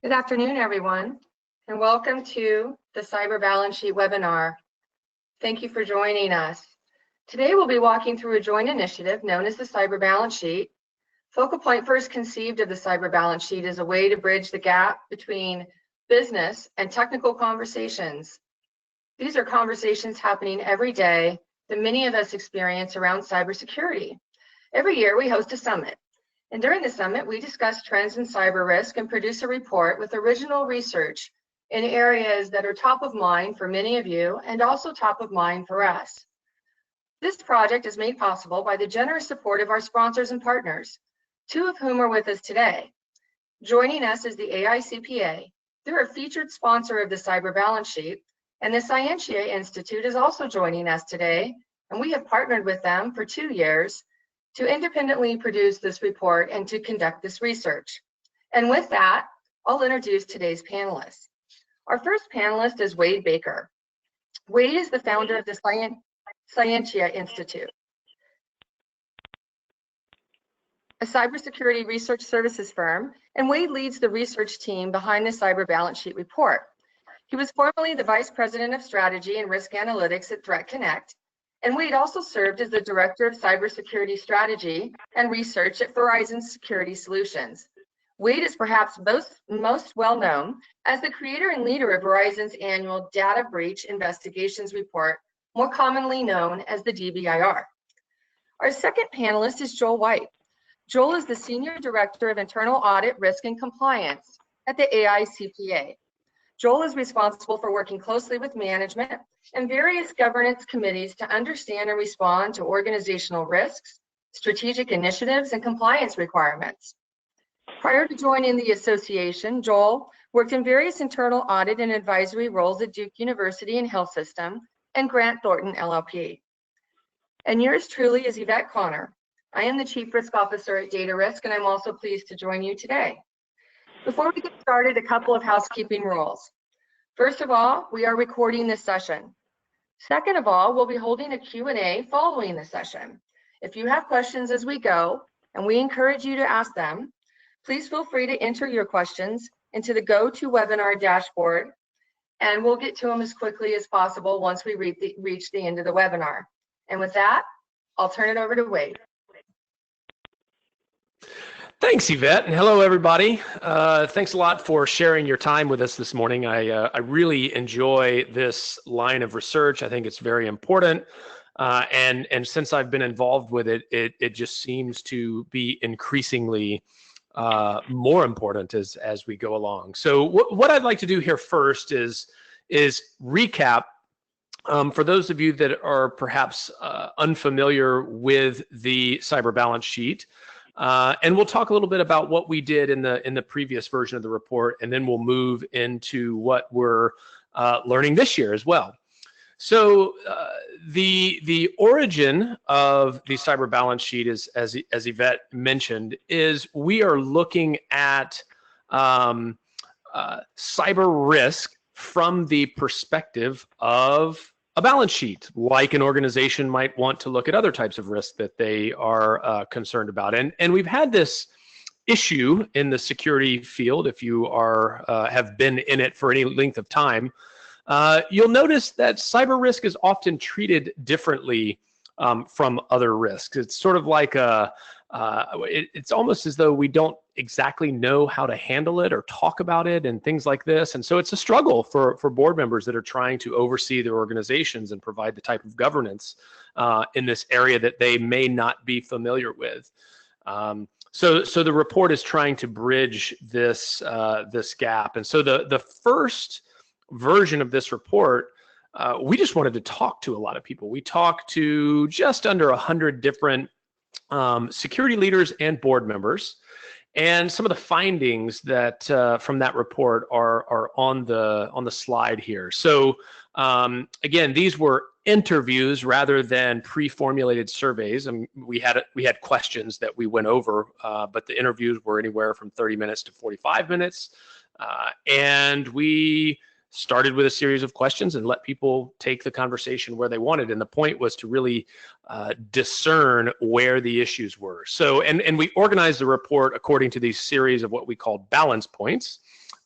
Good afternoon, everyone, and welcome to the Cyber Balance Sheet webinar. Thank you for joining us. Today, we'll be walking through a joint initiative known as the Cyber Balance Sheet. Focal Point first conceived of the Cyber Balance Sheet as a way to bridge the gap between business and technical conversations. These are conversations happening every day that many of us experience around cybersecurity. Every year, we host a summit. And during the summit, we discuss trends in cyber risk and produce a report with original research in areas that are top of mind for many of you and also top of mind for us. This project is made possible by the generous support of our sponsors and partners, two of whom are with us today. Joining us is the AICPA. They're a featured sponsor of the Cyber Balance Sheet, and the Scientia Institute is also joining us today, and we have partnered with them for 2 years to independently produce this report and to conduct this research. And with that, I'll introduce today's panelists. Our first panelist is Wade Baker. Wade is the founder of the Scientia Institute, a cybersecurity research services firm, and Wade leads the research team behind the Cyber Balance Sheet report. He was formerly the Vice President of Strategy and Risk Analytics at Threat Connect, and Wade also served as the Director of Cybersecurity Strategy and Research at Verizon Security Solutions. Wade is perhaps most well known as the creator and leader of Verizon's annual Data Breach Investigations Report, more commonly known as the DBIR. Our second panelist is Joel White. Joel is the Senior Director of Internal Audit, Risk, and Compliance at the AICPA. Joel is responsible for working closely with management and various governance committees to understand and respond to organizational risks, strategic initiatives, and compliance requirements. Prior to joining the association, Joel worked in various internal audit and advisory roles at Duke University and Health System and Grant Thornton LLP. And yours truly is Yvette Connor. I am the Chief Risk Officer at Data Risk, and I'm also pleased to join you today. Before we get started, a couple of housekeeping rules. First of all, we are recording this session. Second of all, we'll be holding a Q&A following the session. If you have questions as we go, and we encourage you to ask them, please feel free to enter your questions into the GoToWebinar dashboard, and we'll get to them as quickly as possible once we reach the end of the webinar. And with that, I'll turn it over to Wade. Thanks, Yvette, and hello, everybody. Thanks a lot for sharing your time with us this morning. I really enjoy this line of research. I think it's very important, and since I've been involved with it, it just seems to be increasingly more important as we go along. So what I'd like to do here first is recap for those of you that are perhaps unfamiliar with the Cyber Balance Sheet. And we'll talk a little bit about what we did in the previous version of the report, and then we'll move into what we're learning this year as well. So the origin of the Cyber Balance Sheet is, as Yvette mentioned, is we are looking at cyber risk from the perspective of a balance sheet, like an organization might want to look at other types of risks that they are concerned about. And we've had this issue in the security field. If you have been in it for any length of time, you'll notice that cyber risk is often treated differently from other risks. It's sort of like it's almost as though we don't exactly know how to handle it or talk about it and things like this. And so it's a struggle for board members that are trying to oversee their organizations and provide the type of governance in this area that they may not be familiar with. So the report is trying to bridge this gap. And so the first version of this report, we just wanted to talk to a lot of people. We talked to just under 100 different security leaders and board members, and some of the findings that from that report are on the slide here. So again, these were interviews rather than pre-formulated surveys, and we had questions that we went over, but the interviews were anywhere from 30 minutes to 45 minutes, and we started with a series of questions and let people take the conversation where they wanted. And the point was to really discern where the issues were. So, and we organized the report according to these series of what we call balance points.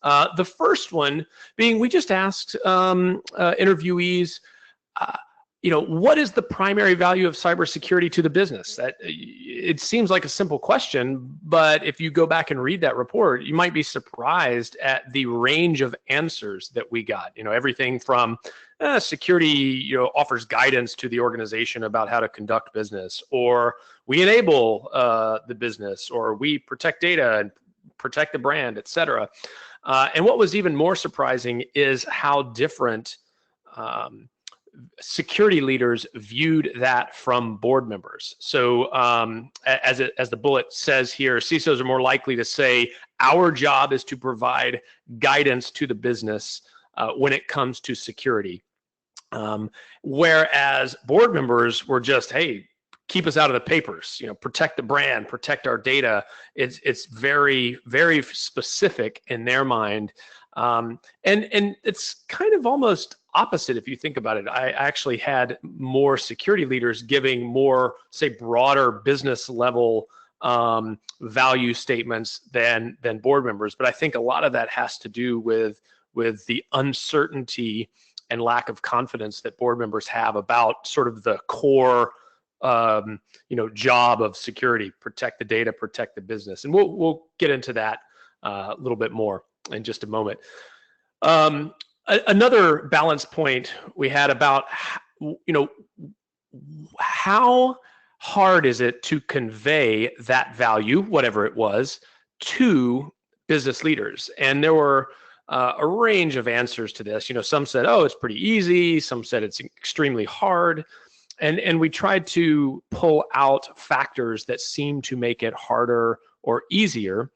The first one being, we just asked interviewees, what is the primary value of cybersecurity to the business? That it seems like a simple question, but if you go back and read that report, you might be surprised at the range of answers that we got. Everything from security, offers guidance to the organization about how to conduct business, or we enable the business, or we protect data and protect the brand, et cetera. And what was even more surprising is how different security leaders viewed that from board members. So as the bullet says here, CISOs are more likely to say, our job is to provide guidance to the business when it comes to security. Whereas board members were just, hey, keep us out of the papers, protect the brand, protect our data. It's very, very specific in their mind. And it's kind of almost opposite if you think about it. I actually had more security leaders giving more, say, broader business level value statements than board members. But I think a lot of that has to do with the uncertainty and lack of confidence that board members have about sort of the core job of security: protect the data, protect the business. And we'll get into that a little bit more in just a moment. Another balance point we had about, how hard is it to convey that value, whatever it was, to business leaders? And there were a range of answers to this. Some said, oh, it's pretty easy. Some said it's extremely hard. And we tried to pull out factors that seem to make it harder or easier.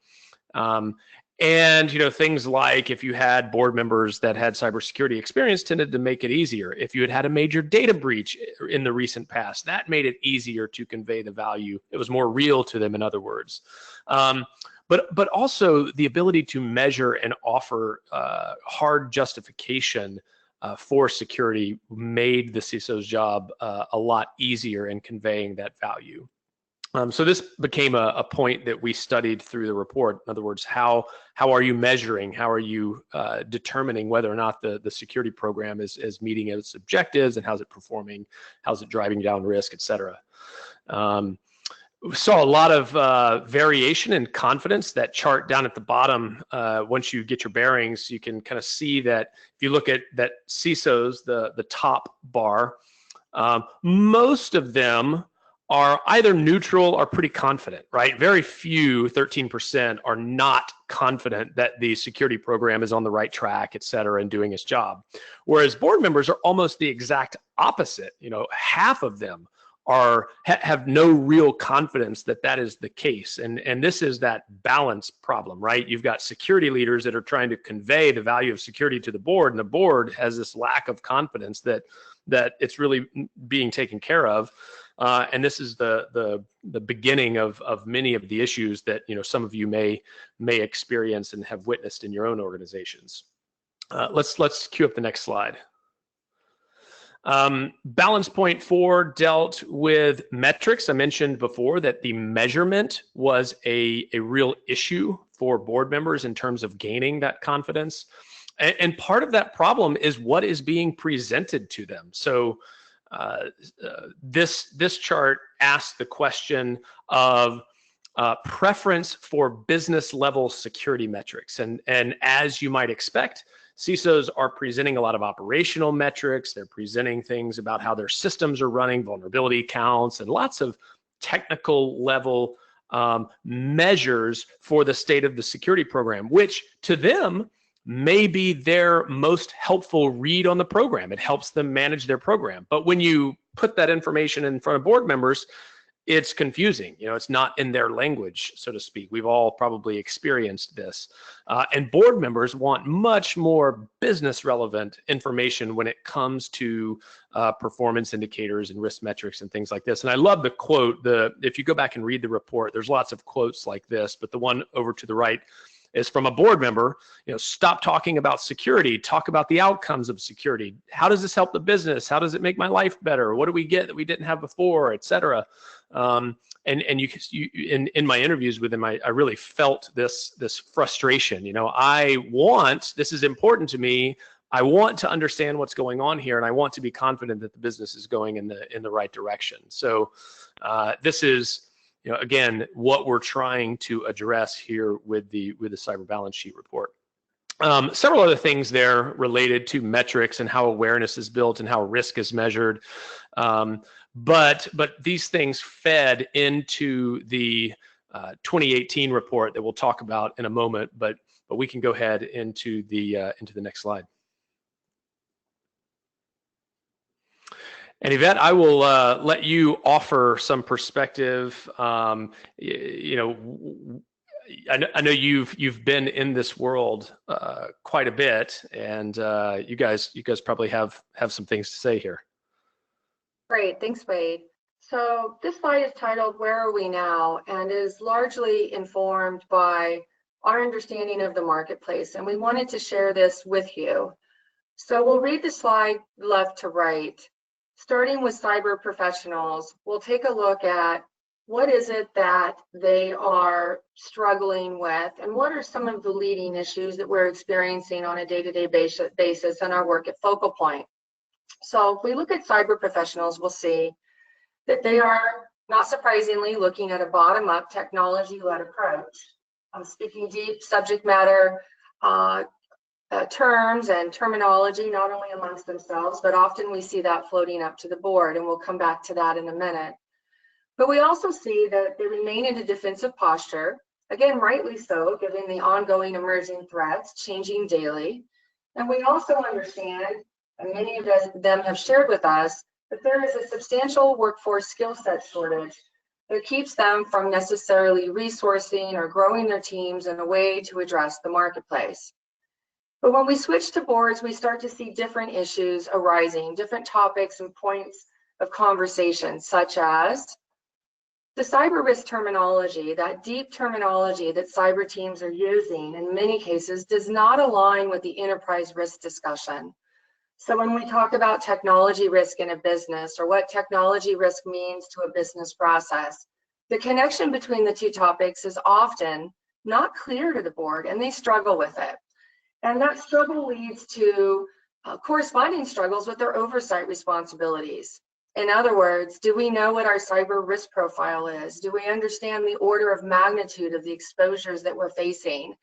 And things like, if you had board members that had cybersecurity experience, tended to make it easier. If you had a major data breach in the recent past, that made it easier to convey the value. It was more real to them, in other words. But also the ability to measure and offer hard justification for security made the CISO's job a lot easier in conveying that value. So this became a point that we studied through the report. In other words, how are you measuring? How are you determining whether or not the security program is meeting its objectives, and how's it performing? How's it driving down risk, et cetera? We saw a lot of variation in confidence. That chart down at the bottom, once you get your bearings, you can kind of see that if you look at that CISOs, the top bar, most of them are either neutral or pretty confident, right? Very few, 13%, are not confident that the security program is on the right track, et cetera, and doing its job. Whereas board members are almost the exact opposite. Half of them have no real confidence that is the case. And this is that balance problem, right? You've got security leaders that are trying to convey the value of security to the board, and the board has this lack of confidence that it's really being taken care of. And this is the beginning of many of the issues that some of you may experience and have witnessed in your own organizations. Let's cue up the next slide. Balance point 4 dealt with metrics. I mentioned before that the measurement was a real issue for board members in terms of gaining that confidence. And part of that problem is what is being presented to them. So this chart asks the question of preference for business level security metrics. And as you might expect, CISOs are presenting a lot of operational metrics. They're presenting things about how their systems are running, vulnerability counts, and lots of technical level measures for the state of the security program, which to them may be their most helpful read on the program. It helps them manage their program. But when you put that information in front of board members, it's confusing. It's not in their language, so to speak. We've all probably experienced this. And board members want much more business relevant information when it comes to performance indicators and risk metrics and things like this. And I love the quote. If you go back and read the report, there's lots of quotes like this, but the one over to the right is from a board member. Stop talking about security, talk about the outcomes of security. How does this help the business? How does it make my life better? What do we get that we didn't have before, et cetera? And in my interviews with him, I really felt this frustration. This is important to me. I want to understand what's going on here, and I want to be confident that the business is going in the right direction. So this is, again, what we're trying to address here with the cyber balance sheet report. Several other things there related to metrics and how awareness is built and how risk is measured. But these things fed into the 2018 report that we'll talk about in a moment. But we can go ahead into the next slide. And Yvette, I will let you offer some perspective. I know you've been in this world quite a bit, and you guys probably have some things to say here. Great, thanks, Wade. So this slide is titled "Where Are We Now?" and is largely informed by our understanding of the marketplace, and we wanted to share this with you. So we'll read the slide left to right. Starting with cyber professionals, we'll take a look at what is it that they are struggling with, and what are some of the leading issues that we're experiencing on a day-to-day basis in our work at Focal Point. So if we look at cyber professionals, we'll see that they are, not surprisingly, looking at a bottom-up technology-led approach. Speaking deep subject matter terms and terminology, not only amongst themselves, but often we see that floating up to the board, and we'll come back to that in a minute. But we also see that they remain in a defensive posture, again, rightly so, given the ongoing emerging threats, changing daily. And we also understand, and many of them have shared with us, that there is a substantial workforce skill set shortage that keeps them from necessarily resourcing or growing their teams in a way to address the marketplace. But when we switch to boards, we start to see different issues arising, different topics and points of conversation, such as the cyber risk terminology. That deep terminology that cyber teams are using in many cases does not align with the enterprise risk discussion. So when we talk about technology risk in a business, or what technology risk means to a business process, the connection between the two topics is often not clear to the board, and they struggle with it. And that struggle leads to corresponding struggles with their oversight responsibilities. In other words, do we know what our cyber risk profile is? Do we understand the order of magnitude of the exposures that we're facing?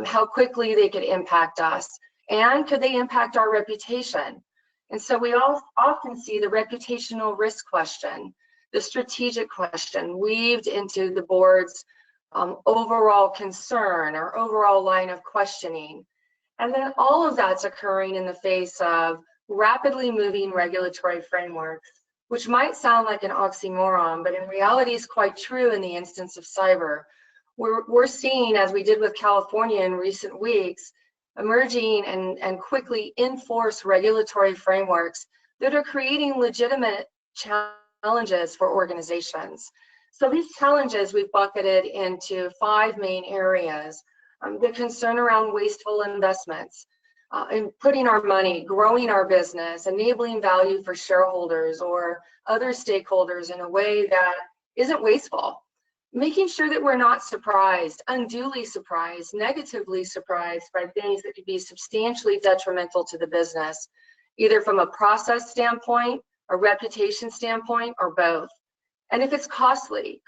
How quickly they could impact us? And could they impact our reputation? And so we all often see the reputational risk question, the strategic question weaved into the board's overall concern or overall line of questioning. And then all of that's occurring in the face of rapidly moving regulatory frameworks, which might sound like an oxymoron, but in reality is quite true in the instance of cyber. We're seeing, as we did with California in recent weeks, emerging and quickly enforced regulatory frameworks that are creating legitimate challenges for organizations. So these challenges we've bucketed into 5 main areas. The concern around wasteful investments, in putting our money, growing our business, enabling value for shareholders or other stakeholders in a way that isn't wasteful. Making sure that we're not surprised, unduly surprised, negatively surprised by things that could be substantially detrimental to the business, either from a process standpoint, a reputation standpoint, or both. And if it's costly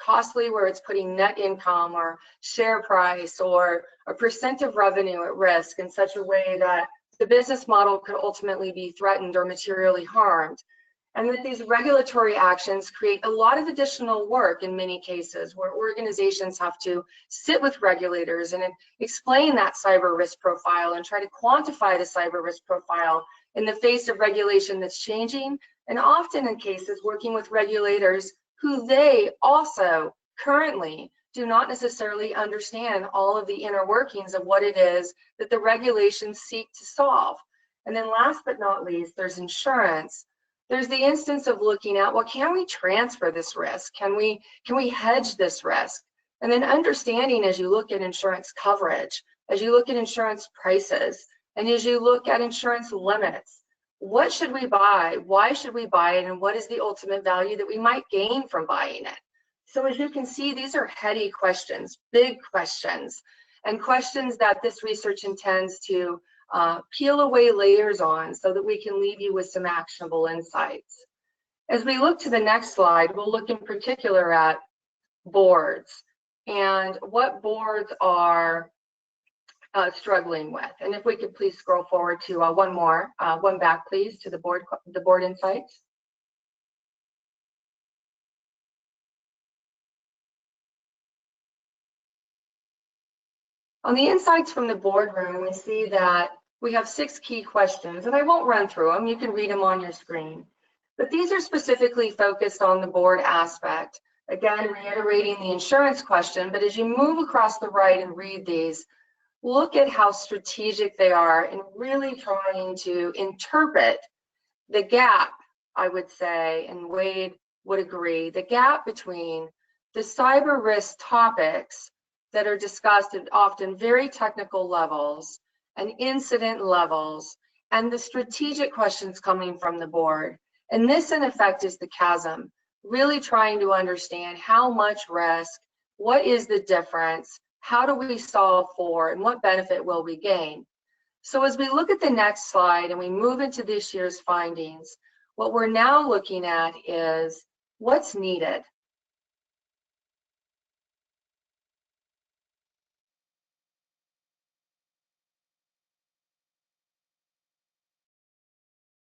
where it's putting net income or share price or a percent of revenue at risk in such a way that the business model could ultimately be threatened or materially harmed, and that these regulatory actions create a lot of additional work in many cases where organizations have to sit with regulators and explain that cyber risk profile and try to quantify the cyber risk profile in the face of regulation that's changing, and often in cases working with regulators who they also currently do not necessarily understand all of the inner workings of what it is that the regulations seek to solve. And then last but not least, there's insurance. There's the instance of looking at, well, can we transfer this risk? Can we hedge this risk? And then understanding, as you look at insurance coverage, as you look at insurance prices, and as you look at insurance limits, what should we buy? Why should we buy it? And what is the ultimate value that we might gain from buying it? So as you can see, these are heady questions, big questions, and questions that this research intends to peel away layers on so that we can leave you with some actionable insights. As we look to the next slide, we'll look in particular at boards and what boards are struggling with. And if we could please scroll forward to one back, please, to the board insights. On the insights from the boardroom, we see that we have 6 key questions, and I won't run through them. You can read them on your screen. But these are specifically focused on the board aspect. Again, reiterating the insurance question, but as you move across the right and read these, look at how strategic they are in really trying to interpret the gap, I would say, and Wade would agree, the gap between the cyber risk topics that are discussed at often very technical levels and incident levels and the strategic questions coming from the board. And this, in effect, is the chasm, really trying to understand how much risk, what is the difference, how do we solve for, and what benefit will we gain? So as we look at the next slide and we move into this year's findings, what we're now looking at is what's needed.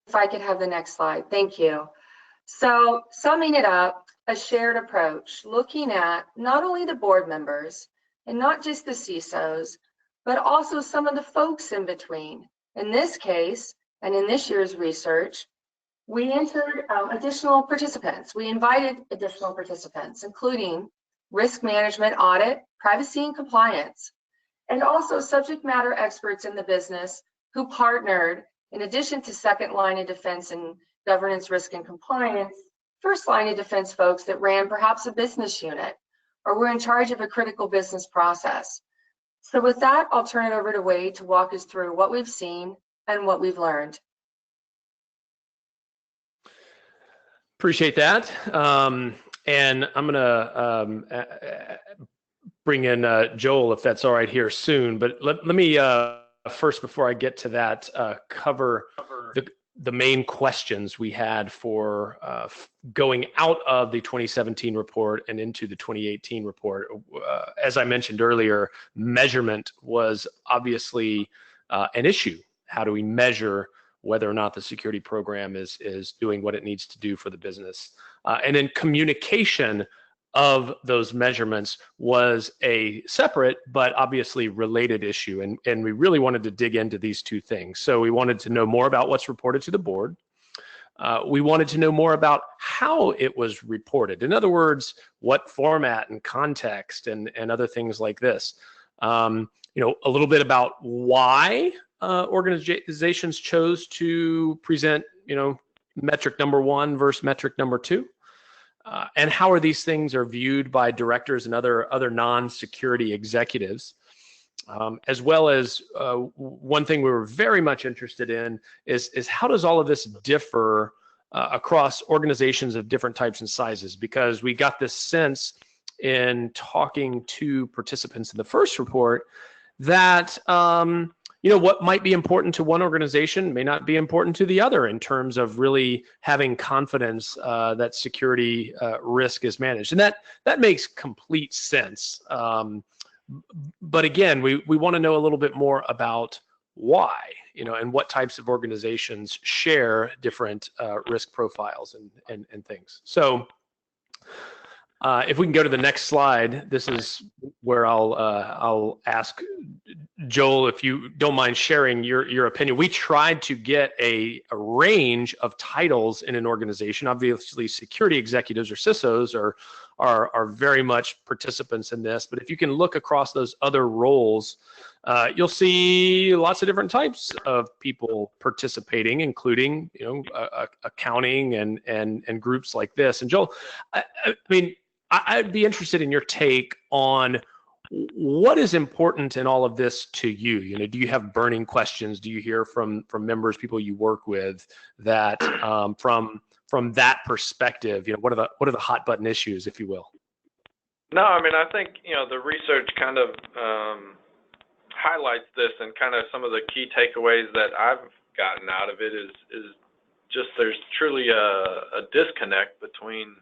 If I could have the next slide, thank you. So summing it up, a shared approach, looking at not only the board members and not just the CISOs, but also some of the folks in between. In this case, and in this year's research, we entered additional participants. We invited additional participants, including risk management, audit, privacy and compliance, and also subject matter experts in the business who partnered, in addition to second line of defense and governance, risk and compliance, first line of defense folks that ran perhaps a business unit or were in charge of a critical business process. So with that, I'll turn it over to Wade to walk us through what we've seen and what we've learned. Appreciate that. And I'm going to bring in Joel, if that's all right, here soon. But let me first, before I get to that, cover the main questions we had for going out of the 2017 report and into the 2018 report. As I mentioned earlier, measurement was obviously an issue. How do we measure whether or not the security program is doing what it needs to do for the business? And then communication of those measurements was a separate but obviously related issue, and we really wanted to dig into these two things. So we wanted to know more about what's reported to the board. We wanted to know more about how it was reported. In other words, what format and context and other things like this. A little bit about why organizations chose to present, metric number 1 versus metric number 2. And how are these things are viewed by directors and other non-security executives, as well as one thing we were very much interested in is how does all of this differ across organizations of different types and sizes? Because we got this sense in talking to participants in the first report that what might be important to one organization may not be important to the other in terms of really having confidence that security risk is managed. And that makes complete sense. But again, we want to know a little bit more about why, and what types of organizations share different risk profiles and things. So if we can go to the next slide, this is where I'll ask Joel, if you don't mind sharing your opinion. We tried to get a range of titles in an organization. Obviously, security executives or CISOs are very much participants in this. But if you can look across those other roles, you'll see lots of different types of people participating, including accounting and groups like this. And Joel, I'd be interested in your take on what is important in all of this to you. Do you have burning questions? Do you hear from members, people you work with, that from that perspective, what are the hot button issues, if you will? No, I mean, I think, the research kind of highlights this, and kind of some of the key takeaways that I've gotten out of it is just there's truly a disconnect between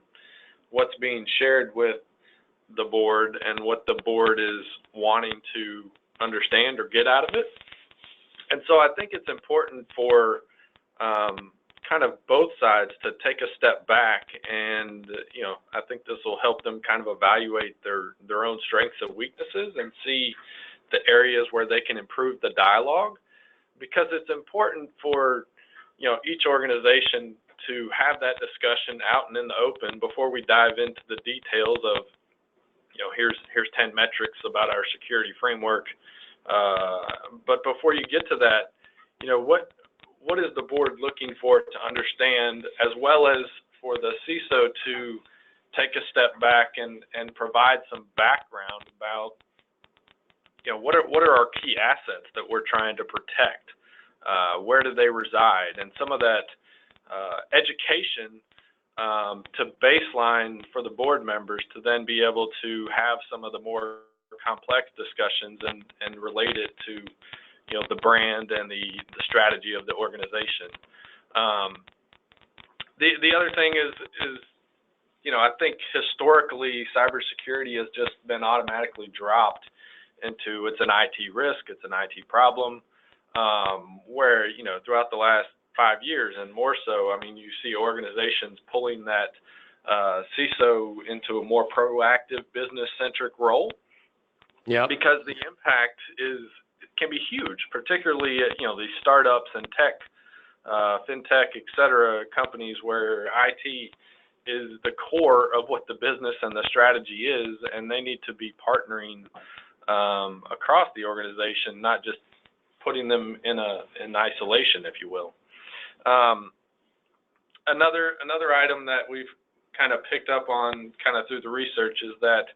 what's being shared with the board and what the board is wanting to understand or get out of it. And so I think it's important for kind of both sides to take a step back, and I think this will help them kind of evaluate their own strengths and weaknesses and see the areas where they can improve the dialogue, because it's important for each organization to have that discussion out and in the open before we dive into the details of here's 10 metrics about our security framework. But before you get to that, what is the board looking for to understand, as well as for the CISO to take a step back and provide some background about what are our key assets that we're trying to protect, where do they reside, and some of that education to baseline for the board members to then be able to have some of the more complex discussions and relate it to the brand and the strategy of the organization. The other thing is I think historically cybersecurity has just been automatically dropped into it's an IT risk, it's an IT problem, where throughout the last 5 years and more so, I mean, you see organizations pulling that CISO into a more proactive business-centric role. Yeah. Because the impact can be huge, particularly at these startups and tech, fintech, et cetera, companies where IT is the core of what the business and the strategy is, and they need to be partnering across the organization, not just putting them in isolation, if you will. Another item that we've kind of picked up on kind of through the research is that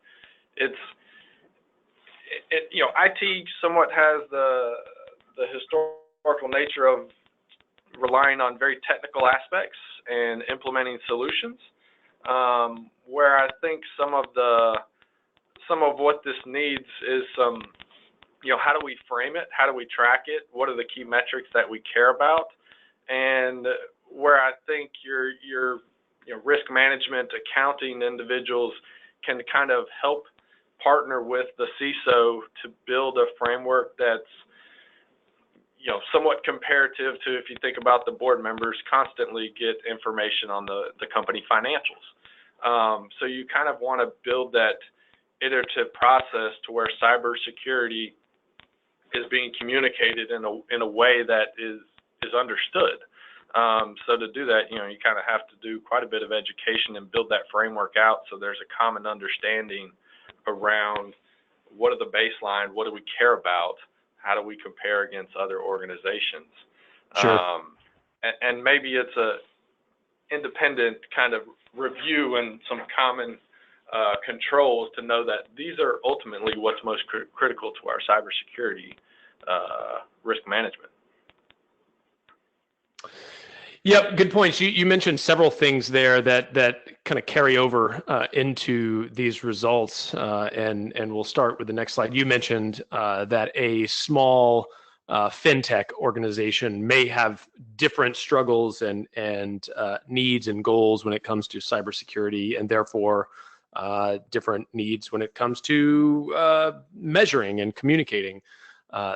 IT somewhat has the historical nature of relying on very technical aspects and implementing solutions, where I think some of what this needs is some, how do we frame it? How do we track it? What are the key metrics that we care about? And where I think your risk management accounting individuals can kind of help partner with the CISO to build a framework that's somewhat comparative to, if you think about the board members constantly get information on the company financials. So you kind of want to build that iterative process to where cybersecurity is being communicated in a way that is understood. So to do that, you kind of have to do quite a bit of education and build that framework out so there's a common understanding around what are the baseline, what do we care about, how do we compare against other organizations. Sure. And maybe it's a independent kind of review and some common controls to know that these are ultimately what's most critical to our cybersecurity risk management. Yep, good points. You mentioned several things there that kind of carry over into these results, and we'll start with the next slide. You mentioned that a small fintech organization may have different struggles and needs and goals when it comes to cybersecurity, and therefore different needs when it comes to measuring and communicating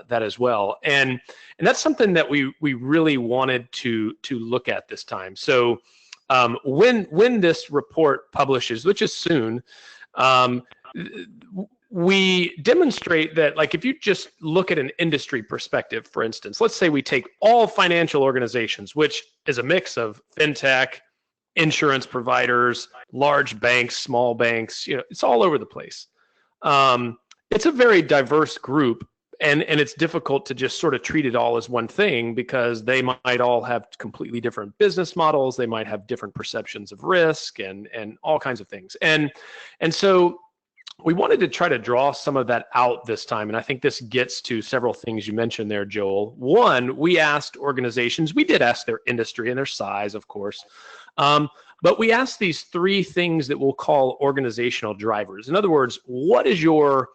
that as well. And that's something that we really wanted to look at this time. So when this report publishes, which is soon, we demonstrate that, like, if you just look at an industry perspective, for instance, let's say we take all financial organizations, which is a mix of fintech, insurance providers, large banks, small banks, it's all over the place. It's a very diverse group. And it's difficult to just sort of treat it all as one thing, because they might all have completely different business models. They might have different perceptions of risk and all kinds of things. And so we wanted to try to draw some of that out this time. And I think this gets to several things you mentioned there, Joel. One, we asked organizations, we did ask their industry and their size, of course, But we ask these three things that we'll call organizational drivers. In other words, what is your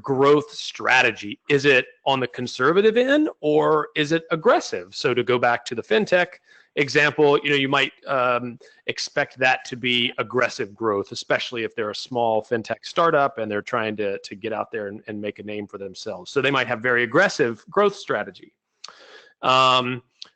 growth strategy? Is it on the conservative end or is it aggressive? So to go back to the fintech example, you might expect that to be aggressive growth, especially if they're a small fintech startup and they're trying to get out there and make a name for themselves. So they might have very aggressive growth strategy.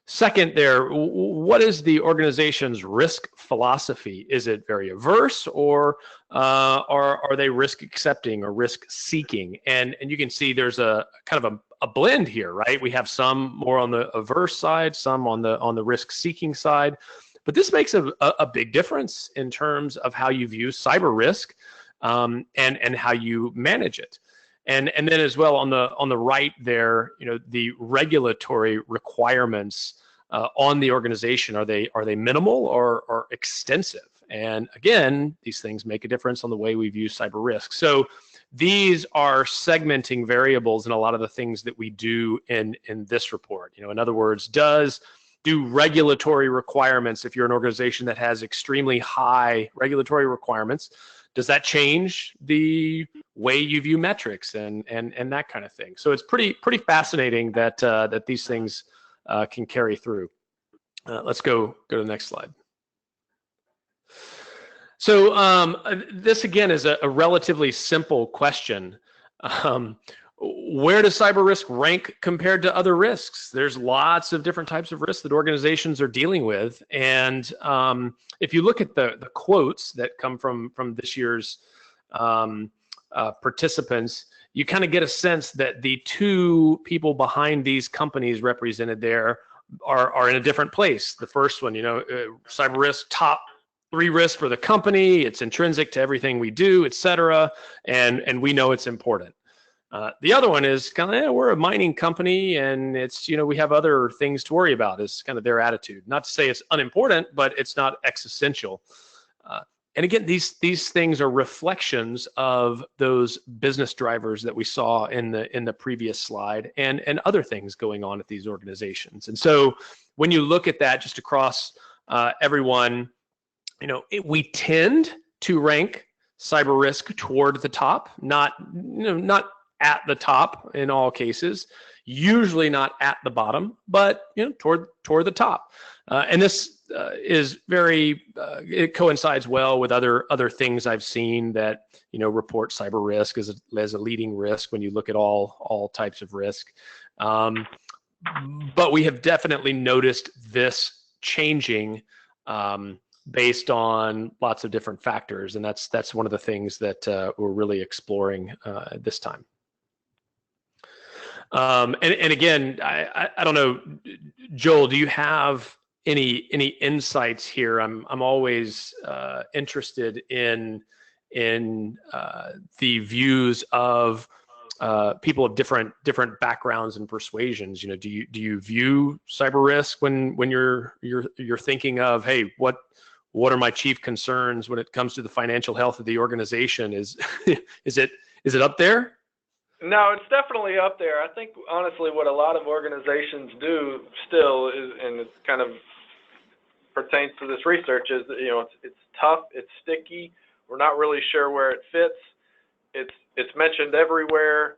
Second there, what is the organization's risk philosophy? Is it very averse or are they risk accepting or risk seeking? And you can see there's a kind of a blend here, right? We have some more on the averse side, some on the risk seeking side, but this makes a big difference in terms of how you view cyber risk and how you manage it. And then as well on the right there, the regulatory requirements on the organization, are they minimal or extensive? And again, these things make a difference on the way we view cyber risk. So these are segmenting variables in a lot of the things that we do in this report. In other words, do regulatory requirements, if you're an organization that has extremely high regulatory requirements, does that change the way you view metrics and that kind of thing? So it's pretty fascinating that these things can carry through. Let's go to the next slide. So this again is a relatively simple question. Where does cyber risk rank compared to other risks? There's lots of different types of risks that organizations are dealing with. And if you look at the quotes that come from this year's participants, you kind of get a sense that the two people behind these companies represented there are in a different place. The first one, cyber risk, top 3 risks for the company. It's intrinsic to everything we do, et cetera. And we know it's important. The other one is kind of, we're a mining company and it's, we have other things to worry about, is kind of their attitude. Not to say it's unimportant, but it's not existential. And again, these things are reflections of those business drivers that we saw in the previous slide and other things going on at these organizations. And so when you look at that just across everyone, we tend to rank cyber risk toward the top, not at the top in all cases, usually not at the bottom, but toward the top. And this is very, it coincides well with other things I've seen that report cyber risk as a leading risk when you look at all types of risk. But we have definitely noticed this changing based on lots of different factors, and that's one of the things that we're really exploring this time. And again, I don't know, Joel, do you have any insights here? I'm always interested in the views of people of different backgrounds and persuasions. Do you view cyber risk when you're thinking of, hey, what are my chief concerns when it comes to the financial health of the organization? Is it up there? No, it's definitely up there. I think honestly what a lot of organizations do still is, and it kind of pertains to this research, is that, it's tough, it's sticky, we're not really sure where it fits, it's mentioned everywhere,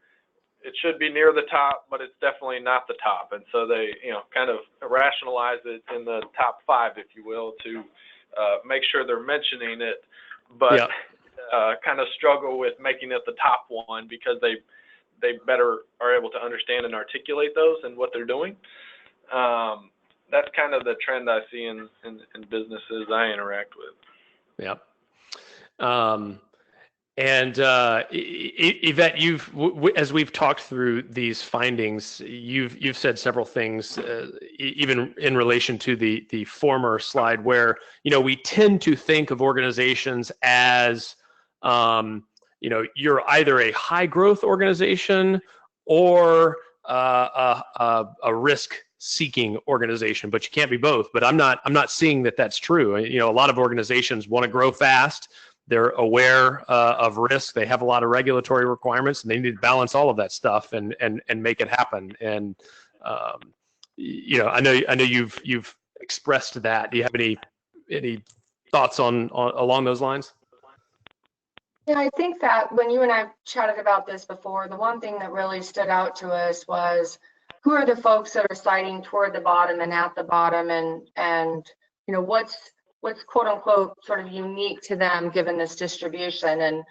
it should be near the top, but it's definitely not the top. And so they kind of rationalize it in the top 5, if you will, to make sure they're mentioning it, but kind of struggle with making it the top one because they better are able to understand and articulate those and what they're doing. That's kind of the trend I see in businesses I interact with. Yep. And Yvette, as we've talked through these findings, you've said several things, even in relation to the former slide, where we tend to think of organizations as you're either a high growth organization or a risk seeking organization, but you can't be both. But I'm not seeing that that's true. A lot of organizations want to grow fast. They're aware of risk. They have a lot of regulatory requirements, and they need to balance all of that stuff and make it happen. And I know you've expressed that. Do you have any thoughts on along those lines? Yeah, I think that when you and I chatted about this before, the one thing that really stood out to us was who are the folks that are citing toward the bottom and at the bottom, and you know what's quote unquote sort of unique to them given this distribution. And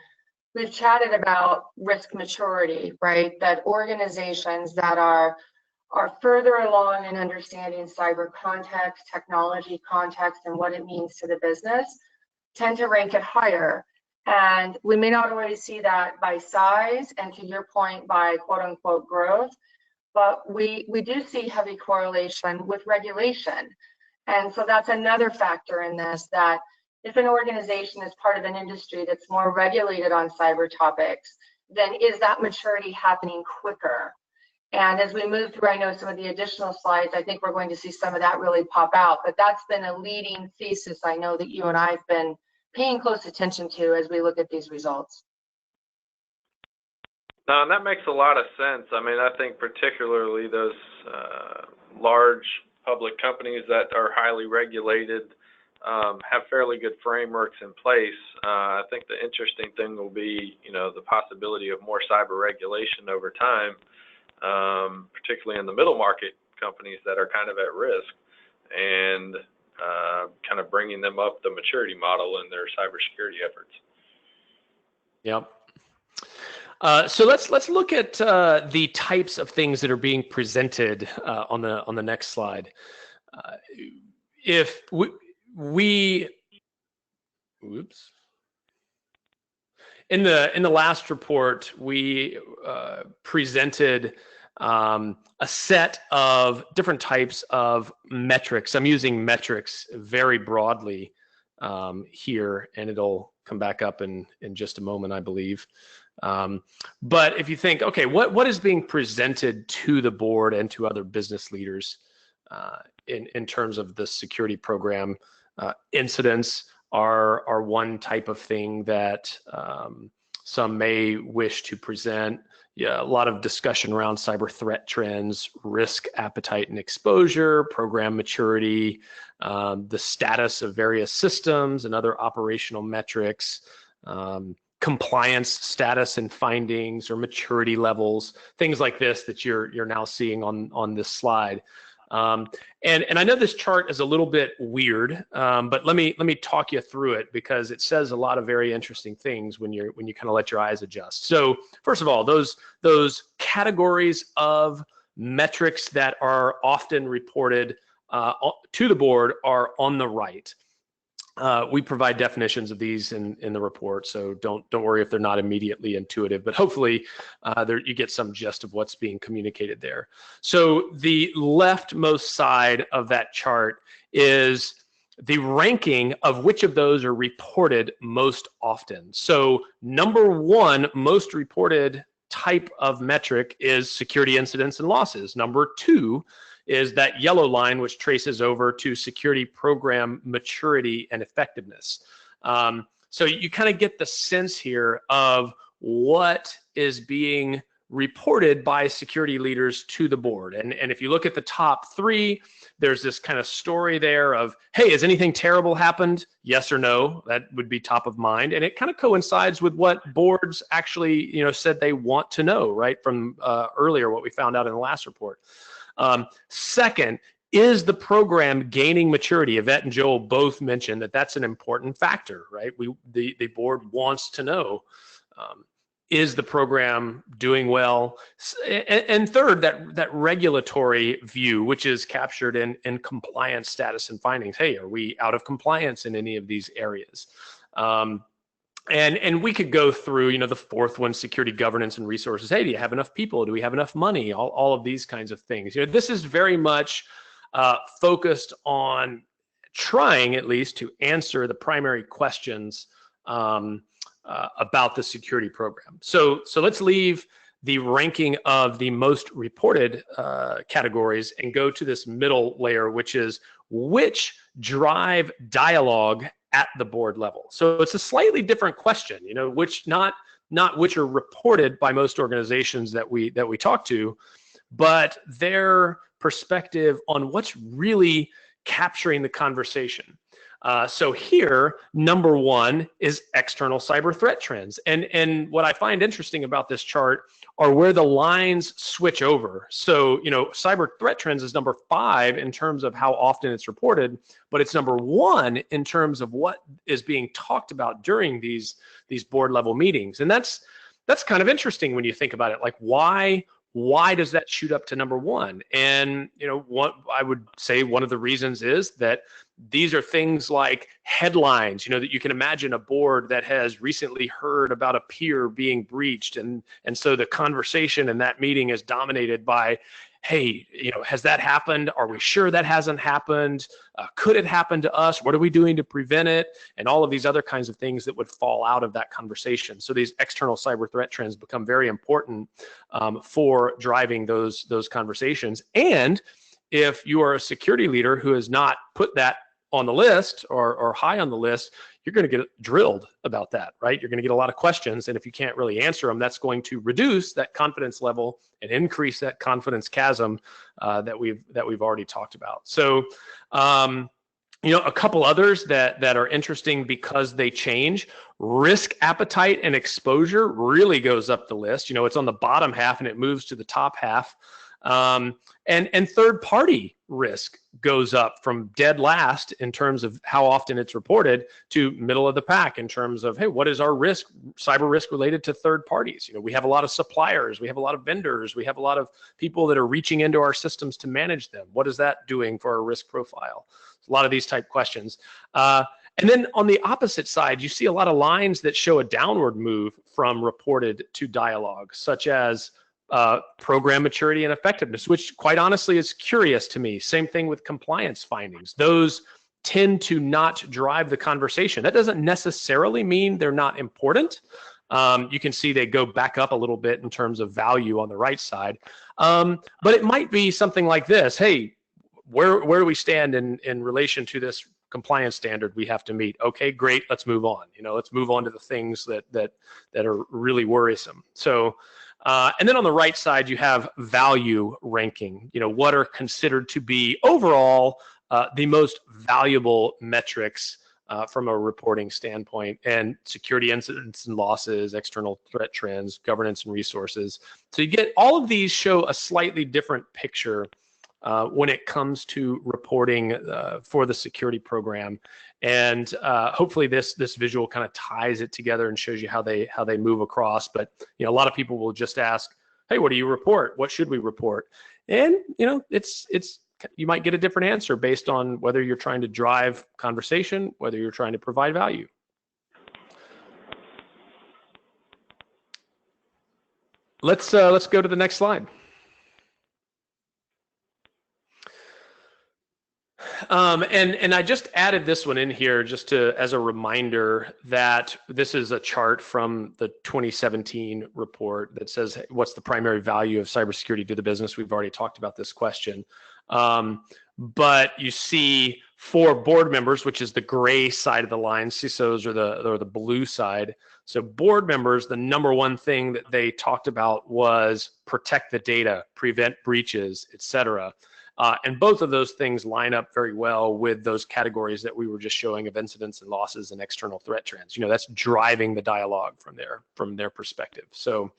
we've chatted about risk maturity, right? That organizations that are further along in understanding cyber context, technology context, and what it means to the business tend to rank it higher. And we may not always see that by size and, to your point, by quote unquote growth, but we do see heavy correlation with regulation. And so that's another factor in this, that if an organization is part of an industry that's more regulated on cyber topics, then is that maturity happening quicker? And as we move through, I know some of the additional slides, I think we're going to see some of that really pop out, but that's been a leading thesis I know that you and I have been paying close attention to as we look at these results. No, and that makes a lot of sense. I mean, I think particularly those large public companies that are highly regulated have fairly good frameworks in place. I think the interesting thing will be, you know, the possibility of more cyber regulation over time, particularly in the middle market companies that are kind of at risk, and kind of bringing them up the maturity model in their cybersecurity efforts. Yep. So let's look at the types of things that are being presented on the next slide. If we oops. In the last report, we presented a set of different types of metrics. I'm using metrics very broadly here, and it'll come back up in just a moment, I believe. But if you think, okay, what is being presented to the board and to other business leaders in terms of the security program, incidents are one type of thing that some may wish to present. Yeah, a lot of discussion around cyber threat trends, risk appetite and exposure, program maturity, the status of various systems and other operational metrics, compliance status and findings or maturity levels, things like this that you're now seeing on this slide. And I know this chart is a little bit weird, but let me talk you through it because it says a lot of very interesting things when you kind of let your eyes adjust. So first of all, those categories of metrics that are often reported to the board are on the right. We provide definitions of these in the report, so don't worry if they're not immediately intuitive, but hopefully you get some gist of what's being communicated there. So the leftmost side of that chart is the ranking of which of those are reported most often. So number one most reported type of metric is security incidents and losses. Number two is that yellow line, which traces over to security program maturity and effectiveness. So you kind of get the sense here of what is being reported by security leaders to the board. And if you look at the top three, there's this kind of story there of, hey, has anything terrible happened? Yes or no, that would be top of mind. And it kind of coincides with what boards actually, said they want to know, right? From earlier, what we found out in the last report. Second, is the program gaining maturity? Yvette and Joel both mentioned that that's an important factor, right? The board wants to know, is the program doing well? And third, that regulatory view, which is captured in compliance status and findings. Hey, are we out of compliance in any of these areas? And we could go through, the fourth one, security governance and resources. Hey, do you have enough people? Do we have enough money? All of these kinds of things. This is very much focused on trying, at least, to answer the primary questions about the security program. So let's leave the ranking of the most reported categories and go to this middle layer, which is which drive dialogue at the board level. So it's a slightly different question, which not which are reported by most organizations that we talk to, but their perspective on what's really capturing the conversation. So here, number one is external cyber threat trends. And what I find interesting about this chart are where the lines switch over. So, cyber threat trends is number 5 in terms of how often it's reported, but it's number 1 in terms of what is being talked about during these board level meetings. And that's kind of interesting when you think about it. Like, why does that shoot up to number 1? And, what I would say one of the reasons is that these are things like headlines, that you can imagine a board that has recently heard about a peer being breached. And so the conversation in that meeting is dominated by, hey, has that happened? Are we sure that hasn't happened? Could it happen to us? What are we doing to prevent it? And all of these other kinds of things that would fall out of that conversation. So these external cyber threat trends become very important for driving those conversations. And if you are a security leader who has not put that on the list or high on the list, you're going to get drilled about that, right? You're going to get a lot of questions, and if you can't really answer them, that's going to reduce that confidence level and increase that confidence chasm that we've already talked about. So, a couple others that are interesting because they change. Risk appetite and exposure really goes up the list. It's on the bottom half and it moves to the top half. And third-party risk goes up from dead last in terms of how often it's reported to middle of the pack in terms of, hey, what is our risk, cyber risk related to third parties? We have a lot of suppliers, we have a lot of vendors, we have a lot of people that are reaching into our systems to manage them. What is that doing for our risk profile? A lot of these type questions. And then on the opposite side, you see a lot of lines that show a downward move from reported to dialogue, such as program maturity and effectiveness, which quite honestly is curious to me. Same thing with compliance findings. Those tend to not drive the conversation. That doesn't necessarily mean they're not important. You can see they go back up a little bit in terms of value on the right side. But it might be something like this. Hey, where do we stand in relation to this compliance standard we have to meet? Okay, great, let's move on. Let's move on to the things that are really worrisome. So, and then on the right side, you have value ranking. What are considered to be overall the most valuable metrics from a reporting standpoint, and security incidents and losses, external threat trends, governance and resources. So you get all of these show a slightly different picture when it comes to reporting for the security program. And hopefully this visual kind of ties it together and shows you how they move across. But a lot of people will just ask, hey, what do you report? What should we report? And it's you might get a different answer based on whether you're trying to drive conversation, whether you're trying to provide value. Let's go to the next slide. And I just added this one in here just as a reminder that this is a chart from the 2017 report that says, what's the primary value of cybersecurity to the business? We've already talked about this question. But you see for board members, which is the gray side of the line, CISOs are the blue side. So board members, the number one thing that they talked about was protect the data, prevent breaches, et cetera. And both of those things line up very well with those categories that we were just showing of incidents and losses and external threat trends. That's driving the dialogue from their perspective. So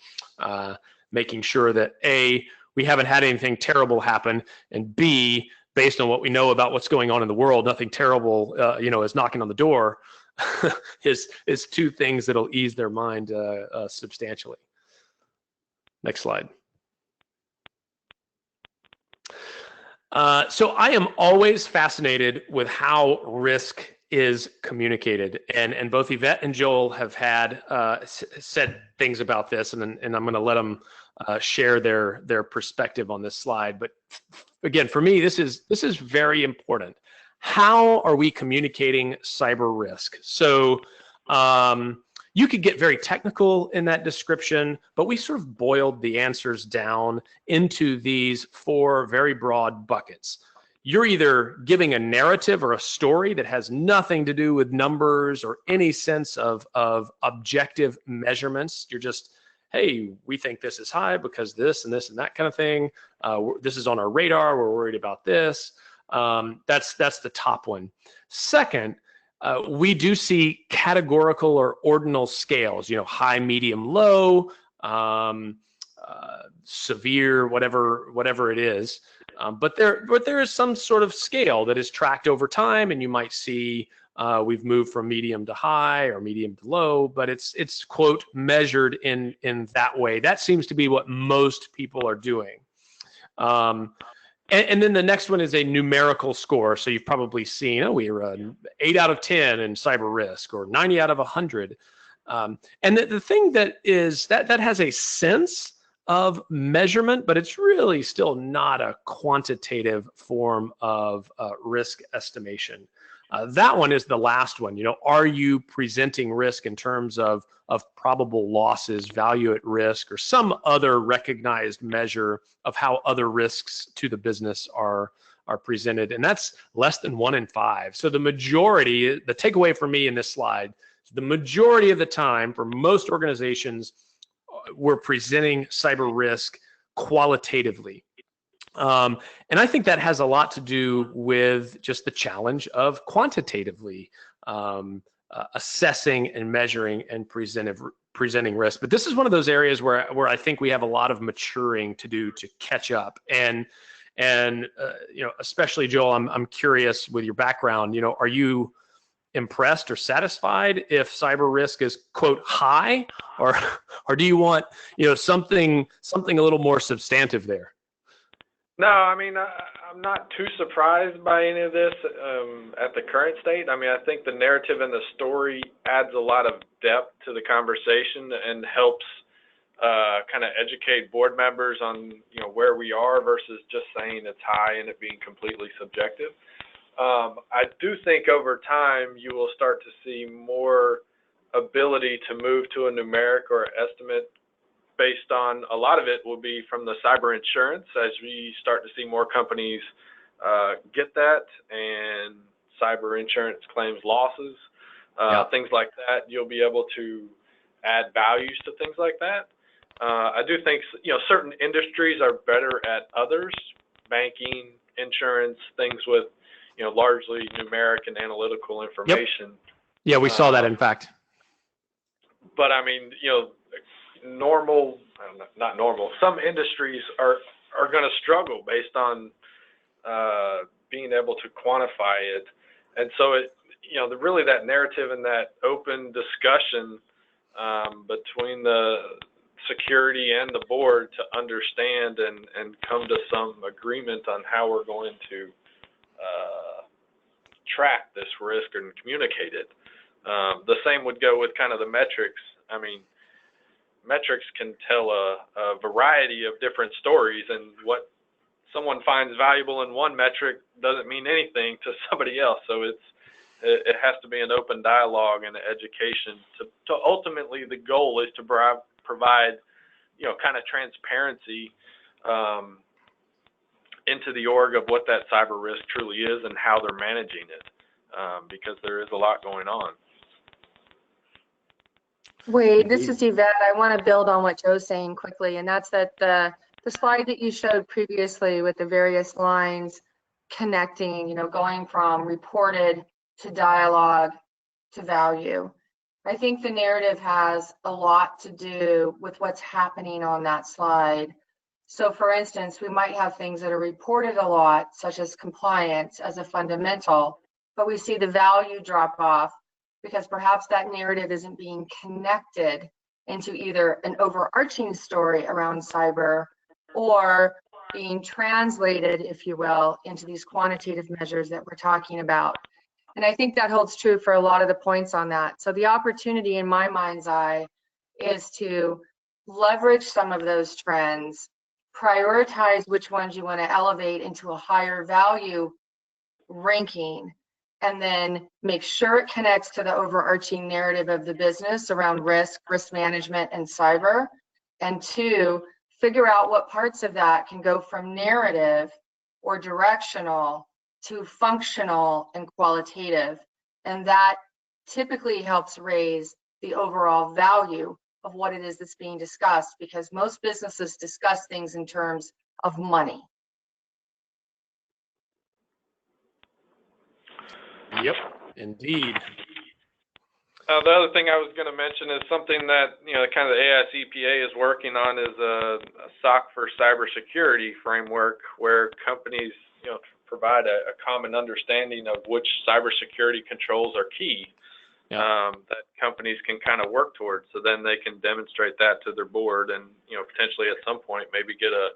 making sure that A, we haven't had anything terrible happen, and B, based on what we know about what's going on in the world, nothing terrible is knocking on the door is two things that'll ease their mind substantially. Next slide. So I am always fascinated with how risk is communicated, and both Yvette and Joel have said things about this, and I'm going to let them share their perspective on this slide. But again, for me, this is very important. How are we communicating cyber risk? So you could get very technical in that description, but we sort of boiled the answers down into these 4 very broad buckets. You're either giving a narrative or a story that has nothing to do with numbers or any sense of objective measurements. You're just, hey, we think this is high because this and this and that kind of thing. This is on our radar. We're worried about this. That's the top one. Second, we do see categorical or ordinal scales, high, medium, low, severe, whatever it is. But there is some sort of scale that is tracked over time, and you might see we've moved from medium to high or medium to low, but it's quote measured in that way. That seems to be what most people are doing. And then the next one is a numerical score. So you've probably seen, we are an 8 out of 10 in cyber risk, or 90 out of 100. And the thing that is that has a sense of measurement, but it's really still not a quantitative form of risk estimation. That one is the last one. Are you presenting risk in terms of probable losses, value at risk, or some other recognized measure of how other risks to the business are presented? And that's less than 1 in 5. So the takeaway for me in this slide, the majority of the time for most organizations, we're presenting cyber risk qualitatively. And I think that has a lot to do with just the challenge of quantitatively assessing and measuring and presenting risk. But this is one of those areas where I think we have a lot of maturing to do to catch up. And especially Joel, I'm curious with your background. Are you impressed or satisfied if cyber risk is quote high, or do you want something a little more substantive there? No, I mean, I'm not too surprised by any of this at the current state. I mean, I think the narrative and the story adds a lot of depth to the conversation and helps kind of educate board members on where we are versus just saying it's high and it being completely subjective. I do think over time you will start to see more ability to move to a numeric or estimate based on, a lot of it will be from the cyber insurance as we start to see more companies get that, and cyber insurance claims losses, things like that. You'll be able to add values to things like that. I do think certain industries are better at others, banking, insurance, things with largely numeric and analytical information. Yep. Yeah, we saw that in fact. But I mean, not normal. Some industries are going to struggle based on being able to quantify it, and so really that narrative and that open discussion between the security and the board to understand and come to some agreement on how we're going to track this risk and communicate it. The same would go with kind of the metrics. I mean, metrics can tell a variety of different stories, and what someone finds valuable in one metric doesn't mean anything to somebody else. So it has to be an open dialogue and education to ultimately the goal is to provide kind of transparency into the org of what that cyber risk truly is and how they're managing it, because there is a lot going on. Wade, this is Yvette. I want to build on what Joe's saying quickly, and that's that the slide that you showed previously with the various lines connecting, going from reported to dialogue to value. I think the narrative has a lot to do with what's happening on that slide. So for instance, we might have things that are reported a lot, such as compliance as a fundamental, but we see the value drop off because perhaps that narrative isn't being connected into either an overarching story around cyber or being translated, if you will, into these quantitative measures that we're talking about. And I think that holds true for a lot of the points on that. So the opportunity in my mind's eye is to leverage some of those trends, prioritize which ones you want to elevate into a higher value ranking, and then make sure it connects to the overarching narrative of the business around risk management, and cyber. And 2, figure out what parts of that can go from narrative or directional to functional and qualitative. And that typically helps raise the overall value of what it is that's being discussed, because most businesses discuss things in terms of money. Yep. Indeed. The other thing I was going to mention is something that, kind of the AICPA is working on is a SOC for cybersecurity framework where companies, provide a common understanding of which cybersecurity controls are key. That companies can kind of work towards, so then they can demonstrate that to their board, and potentially at some point maybe get a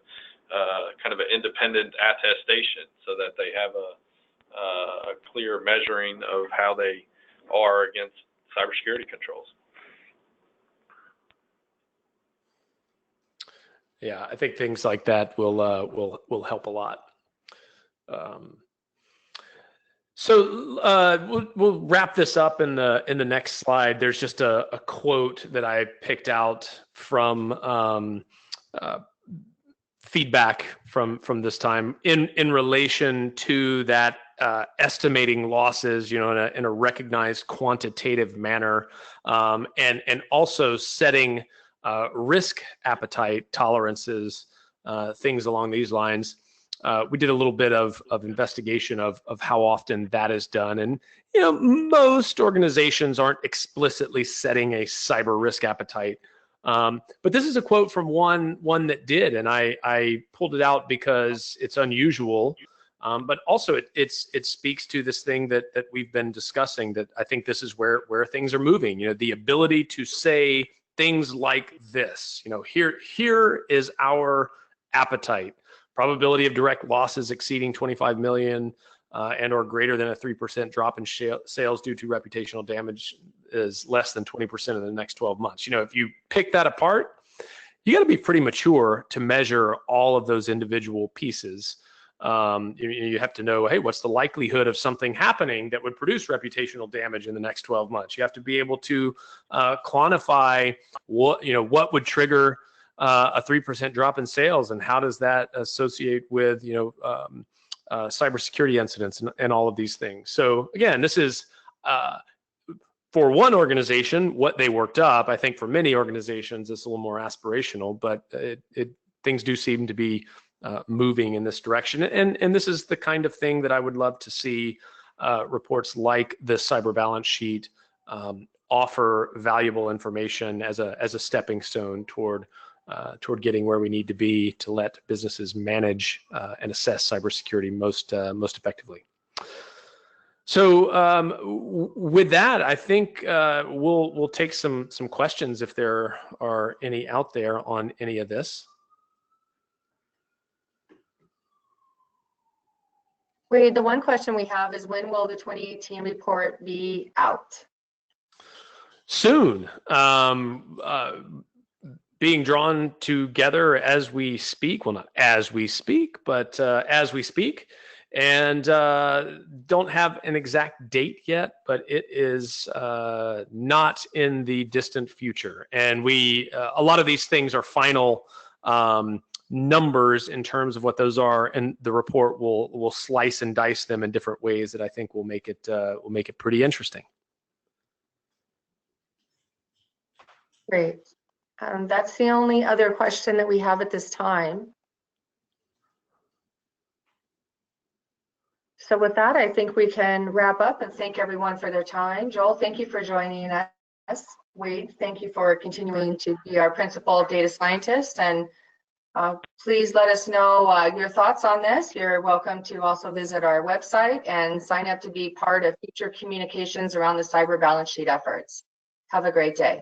kind of an independent attestation, so that they have a clear measuring of how they are against cybersecurity controls. Yeah, I think things like that will help a lot. So we'll wrap this up in the next slide. There's just a quote that I picked out from feedback from this time in relation to that estimating losses, in a recognized quantitative manner, and also setting risk appetite tolerances, things along these lines. We did a little bit of investigation of how often that is done. And, most organizations aren't explicitly setting a cyber risk appetite. But this is a quote from one that did, and I pulled it out because it's unusual. But also it speaks to this thing that we've been discussing, that I think this is where things are moving. The ability to say things like this, here is our appetite. Probability of direct losses exceeding 25 million and or greater than a 3% drop in sales due to reputational damage is less than 20% in the next 12 months. If you pick that apart, you got to be pretty mature to measure all of those individual pieces. You have to know, hey, what's the likelihood of something happening that would produce reputational damage in the next 12 months? You have to be able to quantify what would trigger a 3% drop in sales, and how does that associate with cybersecurity incidents and all of these things. So again, this is for one organization what they worked up. I think for many organizations it's a little more aspirational, but things do seem to be moving in this direction, and this is the kind of thing that I would love to see reports like the cyber balance sheet offer valuable information as a stepping stone toward getting where we need to be to let businesses manage and assess cybersecurity most effectively. So with that, I think we'll take some questions if there are any out there on any of this. Wade, the one question we have is, when will the 2018 report be out? Soon. Being drawn together as we speak. Well, not as we speak, but as we speak. And don't have an exact date yet, but it is not in the distant future. And a lot of these things are final numbers in terms of what those are, and the report will slice and dice them in different ways that I think will make it pretty interesting. Great. That's the only other question that we have at this time. So with that, I think we can wrap up and thank everyone for their time. Joel, thank you for joining us. Wade, thank you for continuing to be our principal data scientist. And please let us know your thoughts on this. You're welcome to also visit our website and sign up to be part of future communications around the cyber balance sheet efforts. Have a great day.